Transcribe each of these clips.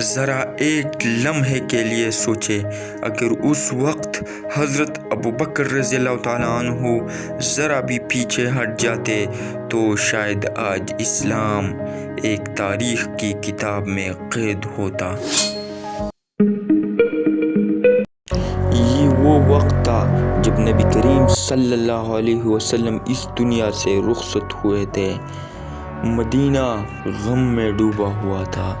ذرا ایک لمحے کے لیے سوچے، اگر اس وقت حضرت ابوبکر رضی اللہ تعالیٰ عنہ ذرا بھی پیچھے ہٹ جاتے تو شاید آج اسلام ایک تاریخ کی کتاب میں قید ہوتا۔ یہ وہ وقت تھا جب نبی کریم صلی اللہ علیہ وسلم اس دنیا سے رخصت ہوئے تھے۔ مدینہ غم میں ڈوبا ہوا تھا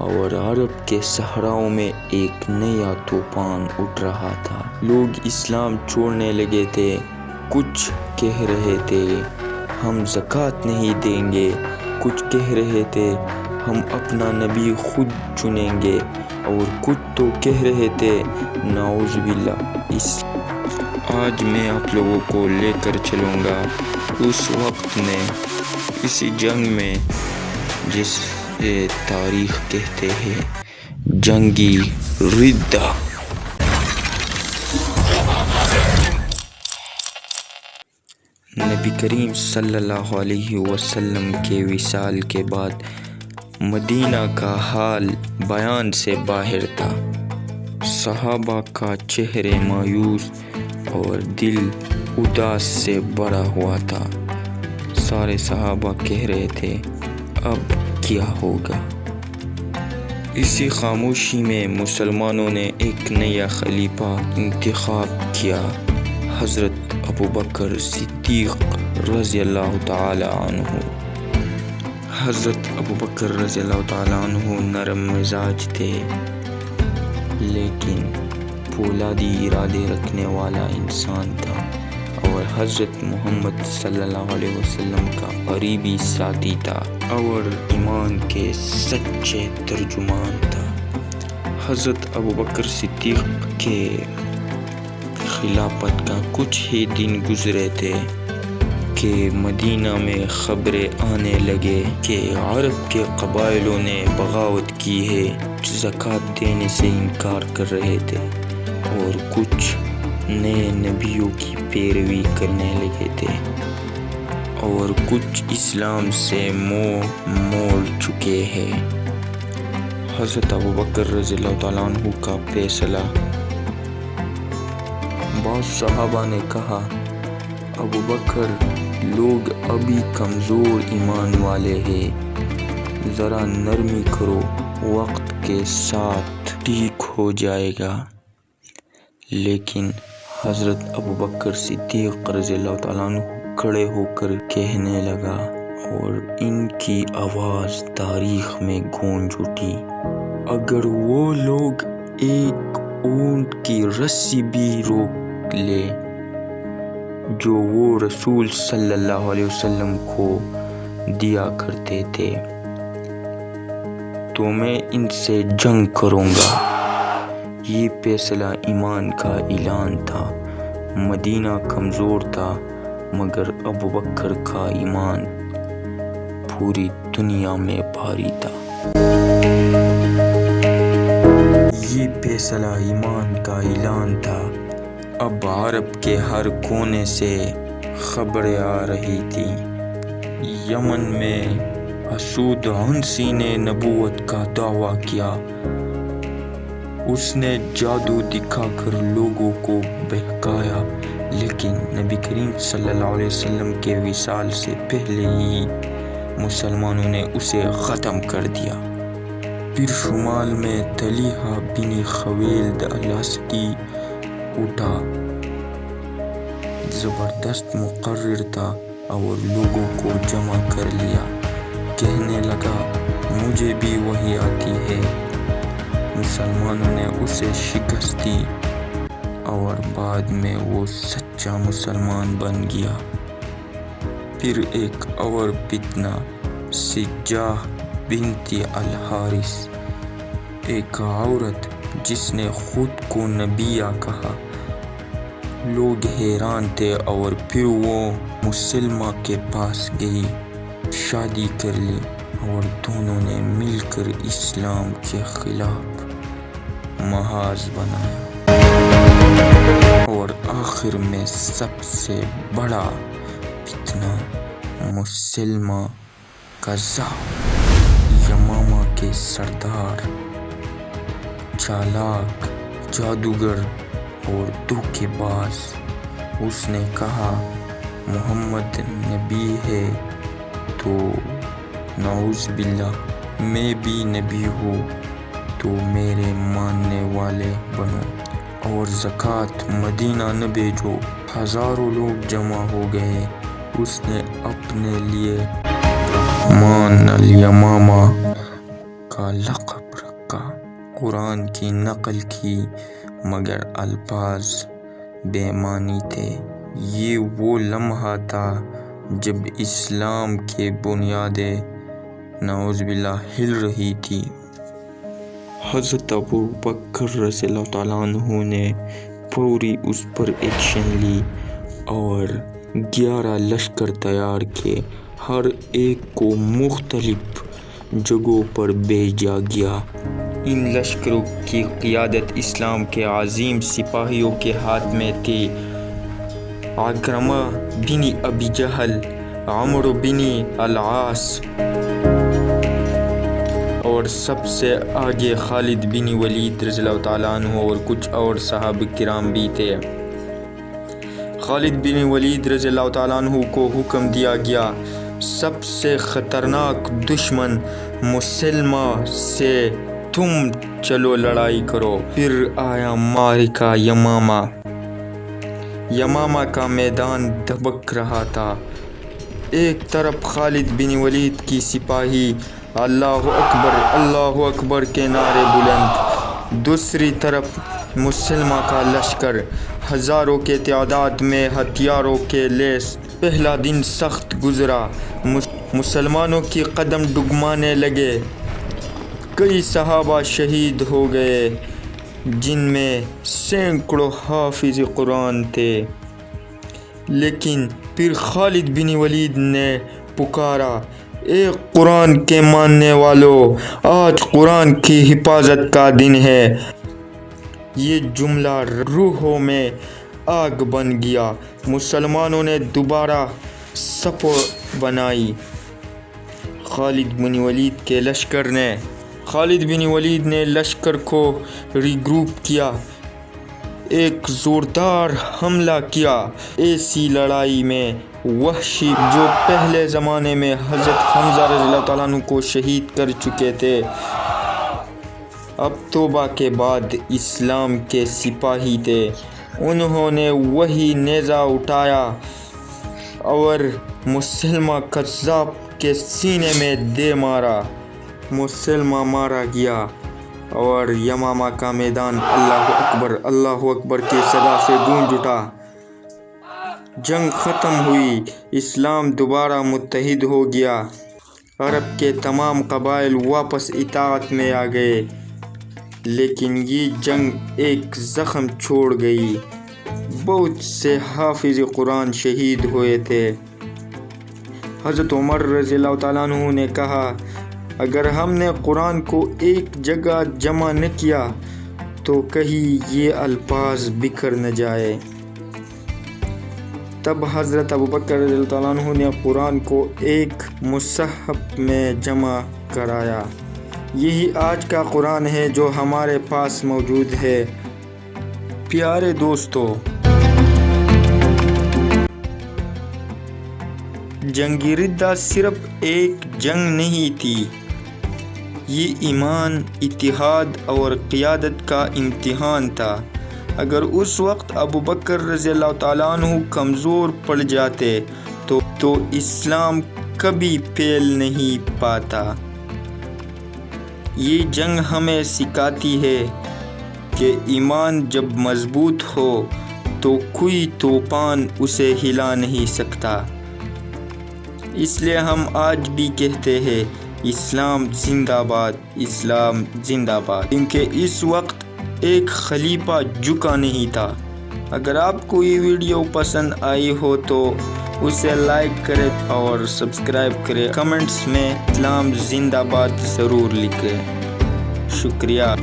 اور عرب کے صحراؤں میں ایک نیا طوفان اٹھ رہا تھا۔ لوگ اسلام چھوڑنے لگے تھے، کچھ کہہ رہے تھے ہم زکوٰۃ نہیں دیں گے، کچھ کہہ رہے تھے ہم اپنا نبی خود چنیں گے، اور کچھ تو کہہ رہے تھے نعوذ باللہ۔ آج میں آپ لوگوں کو لے کر چلوں گا اس وقت میں، اسی جنگ میں جسے تاریخ کہتے ہیں جنگی ردہ۔ نبی کریم صلی اللہ علیہ وسلم کے وصال کے بعد مدینہ کا حال بیان سے باہر تھا۔ صحابہ کا چہرے مایوس اور دل اداس سے بھرا ہوا تھا۔ سارے صحابہ کہہ رہے تھے اب کیا ہوگا؟ اسی خاموشی میں مسلمانوں نے ایک نیا خلیفہ انتخاب کیا، حضرت ابوبکر صدیق رضی اللہ تعالی عنہ۔ حضرت ابوبکر رضی اللہ تعالی عنہ نرم مزاج تھے، لیکن پولادی ارادے رکھنے والا انسان تھا اور حضرت محمد صلی اللہ علیہ وسلم کا قریبی ساتھی تھا اور ایمان کے سچے ترجمان تھا۔ حضرت ابوبکر صدیق کے خلافت کا کچھ ہی دن گزرے تھے کہ مدینہ میں خبریں آنے لگے کہ عرب کے قبائلوں نے بغاوت کی ہے، زکوٰۃ دینے سے انکار کر رہے تھے اور کچھ نئے نبیوں کی پیروی کرنے لگے تھے اور کچھ اسلام سے منہ موڑ چکے ہیں۔ حضرت ابوبکر رضی اللہ تعالیٰ عنہ کا فیصلہ۔ بعض صحابہ نے کہا ابوبکر لوگ ابھی کمزور ایمان والے ہیں، ذرا نرمی کرو، وقت کے ساتھ ٹھیک ہو جائے گا۔ لیکن حضرت ابوبکر صدیق رضی اللہ تعالیٰ عنہ کھڑے ہو کر کہنے لگا اور ان کی آواز تاریخ میں گونج اٹھی، اگر وہ لوگ ایک اونٹ کی رسی بھی روک لے جو وہ رسول صلی اللہ علیہ وسلم کو دیا کرتے تھے تو میں ان سے جنگ کروں گا۔ یہ فیصلہ ایمان کا اعلان تھا۔ مدینہ کمزور تھا مگر ابوبکر کا ایمان پوری دنیا میں بھاری تھا۔ یہ فیصلہ ایمان کا اعلان تھا۔ اب عرب کے ہر کونے سے خبریں آ رہی تھیں۔ یمن میں اسود عنسی نے نبوت کا دعویٰ کیا۔ اس نے جادو دکھا کر لوگوں کو بہکایا، لیکن نبی کریم صلی اللہ علیہ وسلم کے وصال سے پہلے ہی مسلمانوں نے اسے ختم کر دیا۔ پھر شمال میں طلحہ بن خویلد الاسدی اٹھا، زبردست مقرر تھا اور لوگوں کو جمع کر لیا، کہنے لگا مجھے بھی وحی آتی ہے۔ مسلمانوں نے اسے شکست دی اور بعد میں وہ سچا مسلمان بن گیا۔ پھر ایک اور فتنہ، سجاح بنت الحارث، ایک عورت جس نے خود کو نبیہ کہا۔ لوگ حیران تھے اور پھر وہ مسلمہ کے پاس گئی، شادی کر لی اور دونوں نے مل کر اسلام کے خلاف محاذ بنایا۔ اور آخر میں سب سے بڑا فتنہ، مسلمہ کذاب، یمامہ کے سردار चालाक, जादूगर और धोखे बाज। उसने कहा मोहम्मद नबी है तो नाउज़ बिल्लाह मैं भी नबी हूँ, तो मेरे मानने वाले बनो और ज़कात मदीना न भेजो। हज़ारों लोग जमा हो गए। उसने अपने लिए रहमान अल यमामा का लक़ब रखा, कुरान की नकल की, मगर अल्फाज बेमानी थे। ये वो लम्हा था जब इस्लाम के बुनियादें नाउज़ बिल्लाह हिल रही थी। हज़रत अबू बकर रज़ियल्लाहु ताला अन्हु ने फौरी उस पर एक्शन ली और 11 लश्कर तैयार किए। हर एक को मुख्तलिफ जगहों पर भेजा गया। इन लश्करों की क़ियादत इस्लाम के अज़ीम सिपाहियों के हाथ में थी। अकरमा बिन अबी जहल, अमर बिन अल-आस और सबसे आगे खालिद बिन वलीद रज़ियल्लाहु ताला अन्हु और कुछ और सहाबा किराम भी थे। खालिद बिन वलीद रज़ियल्लाहु ताला अन्हु को हुक्म दिया गया सबसे ख़तरनाक दुश्मन मुसलमा से तुम चलो लड़ाई करो। फिर आया मारिका यमामा का मैदान धबक रहा था। एक तरफ खालिद बिन वलीद की सिपाही अल्लाहु अकबर के नारे बुलंद, दूसरी तरफ मुसलमा का लश्कर हज़ारों के तादाद में हथियारों के लैस। पहला दिन सख्त गुजरा। मुसलमानों की कदम डगमगाने लगे। कई सहाबा शहीद हो गए, जिनमें सैकड़ों हाफिज़ कुरान थे। लेकिन फिर खालिद बिन वलीद ने पुकारा, ए कुरान के मानने वालों, आज कुरान की हिफाजत का दिन है। ये जुमला रूहों में आग बन गया। मुसलमानों ने दोबारा सफ़ बनाई। खालिद बिन वलीद ने लश्कर को रिग्रुप किया, एक ज़ोरदार हमला किया। ऐसी लड़ाई में वहशी जो पहले ज़माने में हज़रत हमज़ा रज़ियल्लाहु ताला अन्हु को शहीद कर चुके थे, अब तौबा के बाद इस्लाम के सिपाही थे। उन्होंने वही नेज़ा उठाया और मुसलमा कज़्ज़ाब के सीने में दे मारा। मुसलमा मारा गया और यमामा का मैदान अल्लाहु अकबर की सदा से गूंज उठा। जंग ख़त्म हुई। इस्लाम दोबारा मुत्तहिद हो गया। अरब के तमाम कबाइल वापस इताअत में आ गए। लेकिन ये जंग एक ज़ख्म छोड़ गई। बहुत से हाफिज़ कुरान शहीद हुए थे। हज़रत उमर रज़ियल्लाहु ताला अन्हु ने कहा, अगर हमने कुरान को एक जगह जमा न किया तो कहीं ये अल्फाज बिखर न जाए। तब हज़रत अबू बकर रज़ियल्लाहु ताला अन्हु ने कुरान को एक मुसहफ़ में जमा कराया। यही आज का कुरान है जो हमारे पास मौजूद है। प्यारे दोस्तों, जंग रिद्दा सिर्फ एक जंग नहीं थी, ये ईमान, इत्तिहाद और क़ियादत का इम्तिहान था। अगर उस वक्त अबू बकर रज़ियल्लाहु ताला अन्हु कमज़ोर पड़ जाते तो इस्लाम कभी फैल नहीं पाता। ये जंग हमें सिखाती है कि ईमान जब मज़बूत हो तो कोई तूफ़ान उसे हिला नहीं सकता। इसलिए हम आज भी कहते हैं, इस्लाम जिंदाबाद, इस्लाम जिंदाबाद। क्योंकि इस वक्त एक खलीफा झुका नहीं था। अगर आपको ये वीडियो पसंद आई हो तो उसे लाइक करें और सब्सक्राइब करें। कमेंट्स में इस्लाम जिंदाबाद ज़रूर लिखें। शुक्रिया।